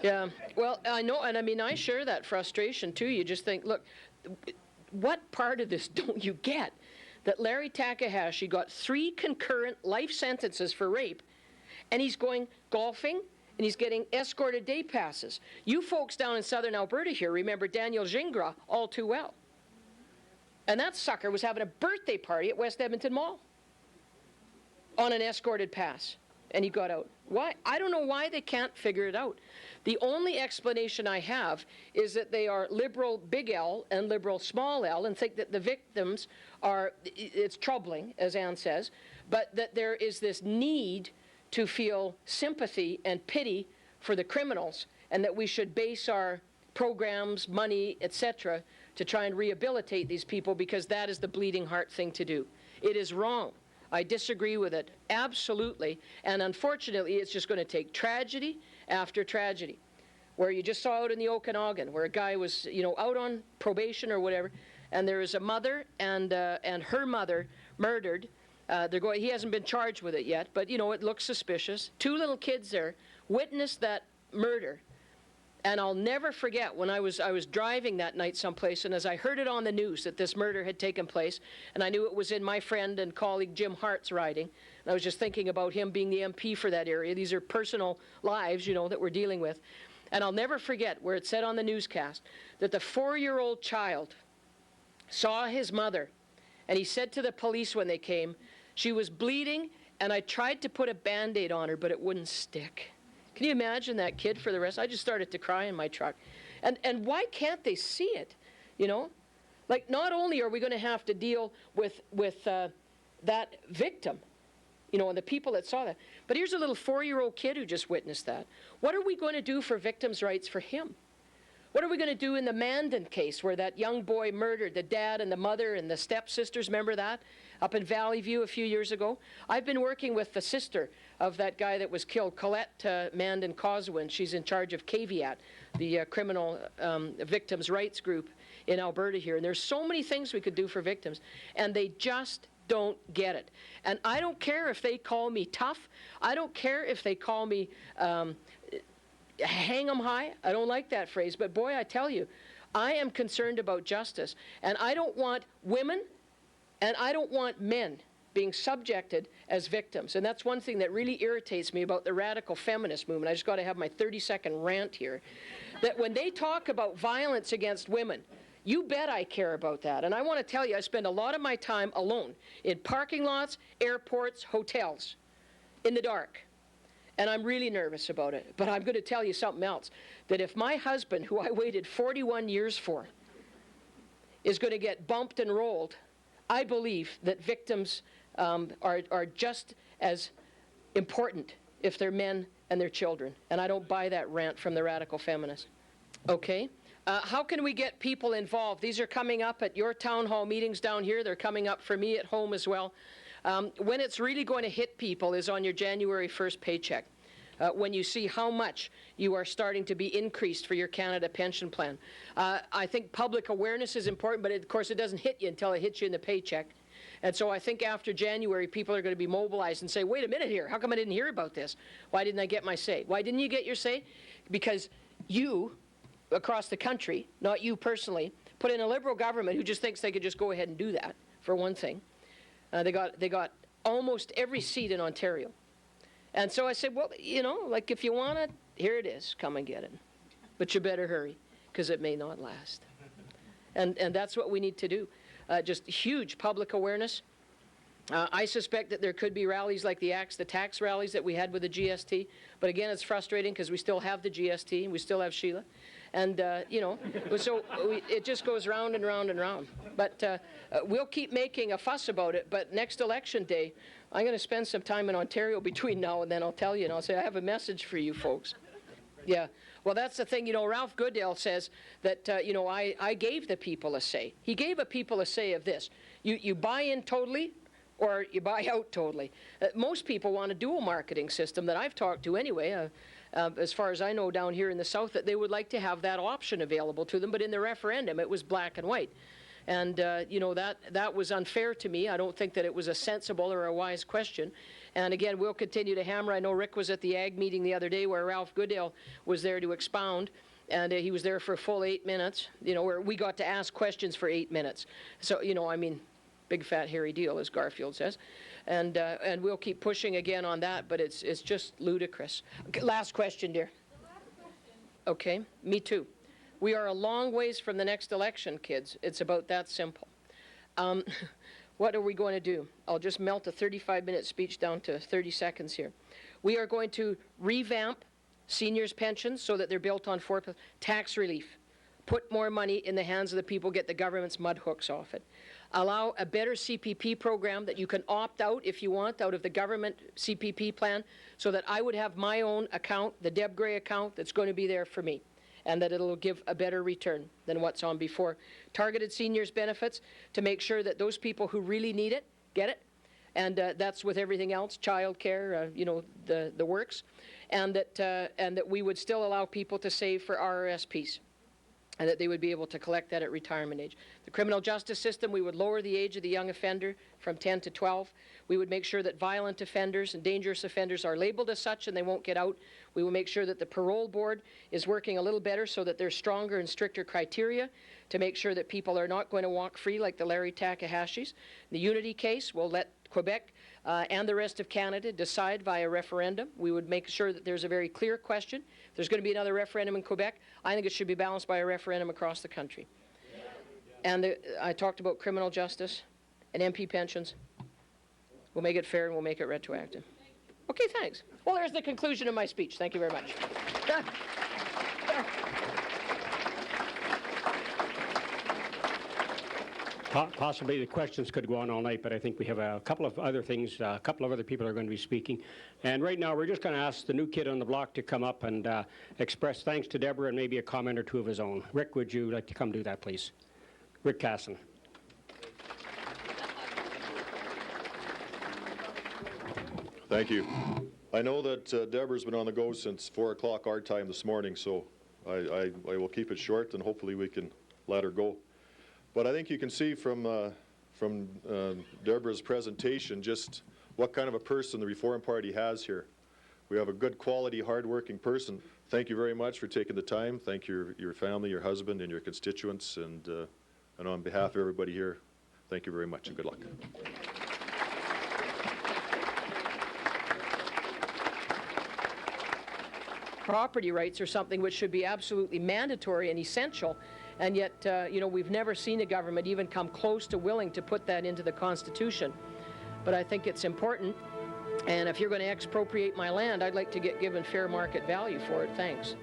Yeah, well, I know, and I mean, I share that frustration too. You just think, look, what part of this don't you get? That Larry Takahashi got 3 concurrent life sentences for rape, and he's going golfing, and he's getting escorted day passes. You folks down in southern Alberta here remember Daniel Gingras all too well. And that sucker was having a birthday party at West Edmonton Mall on an escorted pass, and he got out. Why? I don't know why they can't figure it out. The only explanation I have is that they are liberal big L and liberal small l, and think that the victims are, it's troubling, as Anne says, but that there is this need to feel sympathy and pity for the criminals, and that we should base our programs, money, etc., to try and rehabilitate these people, because that is the bleeding heart thing to do. It is wrong. I disagree with it, absolutely. And unfortunately, it's just going to take tragedy after tragedy. Where you just saw out in the Okanagan, where a guy was, out on probation or whatever, and there is a mother and her mother murdered. He hasn't been charged with it yet, but it looks suspicious. 2 little kids there witnessed that murder. And I'll never forget when I was driving that night someplace, and as I heard it on the news that this murder had taken place, and I knew it was in my friend and colleague Jim Hart's riding, and I was just thinking about him being the MP for that area. These are personal lives, that we're dealing with. And I'll never forget where it said on the newscast that the 4-year-old child saw his mother, and he said to the police when they came, she was bleeding, and I tried to put a Band-Aid on her, but it wouldn't stick. Can you imagine that kid for the rest? I just started to cry in my truck. And why can't they see it? Like, not only are we going to have to deal with that victim, and the people that saw that, but here's a little 4-year-old kid who just witnessed that. What are we going to do for victims' rights for him? What are we going to do in the Mandan case, where that young boy murdered the dad and the mother and the stepsisters? Remember that? Up in Valley View a few years ago. I've been working with the sister of that guy that was killed, Colette Mandan Coswin. She's in charge of CAVIAT, the criminal victims' rights group in Alberta here. And there's so many things we could do for victims, and they just don't get it. And I don't care if they call me tough. I don't care if they call me hang 'em high. I don't like that phrase, but boy, I tell you, I am concerned about justice, and I don't want women and I don't want men being subjected as victims. And that's one thing that really irritates me about the radical feminist movement. I just got to have my 30-second rant here. That when they talk about violence against women, you bet I care about that. And I want to tell you, I spend a lot of my time alone in parking lots, airports, hotels, in the dark. And I'm really nervous about it. But I'm going to tell you something else. That if my husband, who I waited 41 years for, is going to get bumped and rolled, I believe that victims are just as important if they're men and their children. And I don't buy that rant from the radical feminists. Okay? How can we get people involved? These are coming up at your town hall meetings down here. They're coming up for me at home as well. When it's really going to hit people is on your January 1st paycheck. When you see how much you are starting to be increased for your Canada pension plan. I think public awareness is important, but of course it doesn't hit you until it hits you in the paycheck. And so I think after January, people are going to be mobilized and say, wait a minute here, how come I didn't hear about this? Why didn't I get my say? Why didn't you get your say? Because you, across the country, not you personally, put in a Liberal government who just thinks they could just go ahead and do that, for one thing. They got almost every seat in Ontario. And so I said, well, like if you want it, here it is, come and get it. But you better hurry, because it may not last. And that's what we need to do. Just huge public awareness. I suspect that there could be rallies like the Axe the Tax rallies that we had with the GST. But again, it's frustrating because we still have the GST and we still have Sheila. And, so it just goes round and round and round. But we'll keep making a fuss about it. But next election day, I'm going to spend some time in Ontario between now and then. I'll tell you, and I'll say, I have a message for you folks. Yeah. Well, that's the thing. Ralph Goodale says that, I gave the people a say. He gave the people a say of this. You buy in totally, or you buy out totally. Most people want a dual marketing system that I've talked to anyway, as far as I know down here in the South, that they would like to have that option available to them. But in the referendum, it was black and white. And, you know, that was unfair to me. I don't think that it was a sensible or a wise question. And again, we'll continue to hammer. I know Rick was at the Ag meeting the other day where Ralph Goodale was there to expound. And he was there for a full 8 minutes, you know, where we got to ask questions for 8 minutes. So, you know, I mean, big fat hairy deal, as Garfield says. And we'll keep pushing again on that, but it's just ludicrous. Okay, last question, dear. The last question. Okay, me too. We are a long ways from the next election, kids. It's about that simple. What are we going to do? I'll just melt a 35-minute speech down to 30 seconds here. We are going to revamp seniors' pensions so that they're built on tax relief. Put more money in the hands of the people, get the government's mud hooks off it. Allow a better CPP program that you can opt out if you want out of the government CPP plan so that I would have my own account, the Deb GREY account, that's going to be there for me, and that it'll give a better return than what's on before. Targeted seniors benefits to make sure that those people who really need it get it, and that's with everything else, child care, you know, the works, and that we would still allow people to save for RRSPs, and that they would be able to collect that at retirement age. The criminal justice system, we would lower the age of the young offender from 10 to 12. We would make sure that violent offenders and dangerous offenders are labeled as such and they won't get out. We will make sure that the parole board is working a little better so that there's stronger and stricter criteria to make sure that people are not going to walk free like the Larry Takahashis. The Unity case will let Quebec and the rest of Canada decide via referendum. We would make sure that there's a very clear question. If there's going to be another referendum in Quebec, I think it should be balanced by a referendum across the country. And I talked about criminal justice and MP pensions. We'll make it fair and we'll make it retroactive. Okay, thanks. Well, there's the conclusion of my speech. Thank you very much. Possibly the questions could go on all night, but I think we have a couple of other things, a couple of other people are going to be speaking. And right now we're just going to ask the new kid on the block to come up and express thanks to Deborah and maybe a comment or two of his own. Rick, would you like to come do that, please? Rick Casson. Thank you. I know that Deborah's been on the go since 4 o'clock our time this morning, so I will keep it short and hopefully we can let her go. But I think you can see from Deborah's presentation just what kind of a person the Reform Party has here. We have a good quality, hard-working person. Thank you very much for taking the time. Thank your family, your husband, and your constituents. And on behalf of everybody here, thank you very much and good luck. Property rights are something which should be absolutely mandatory and essential, and yet, you know, we've never seen a government even come close to willing to put that into the Constitution. But I think it's important, and if you're going to expropriate my land, I'd like to get given fair market value for it. Thanks.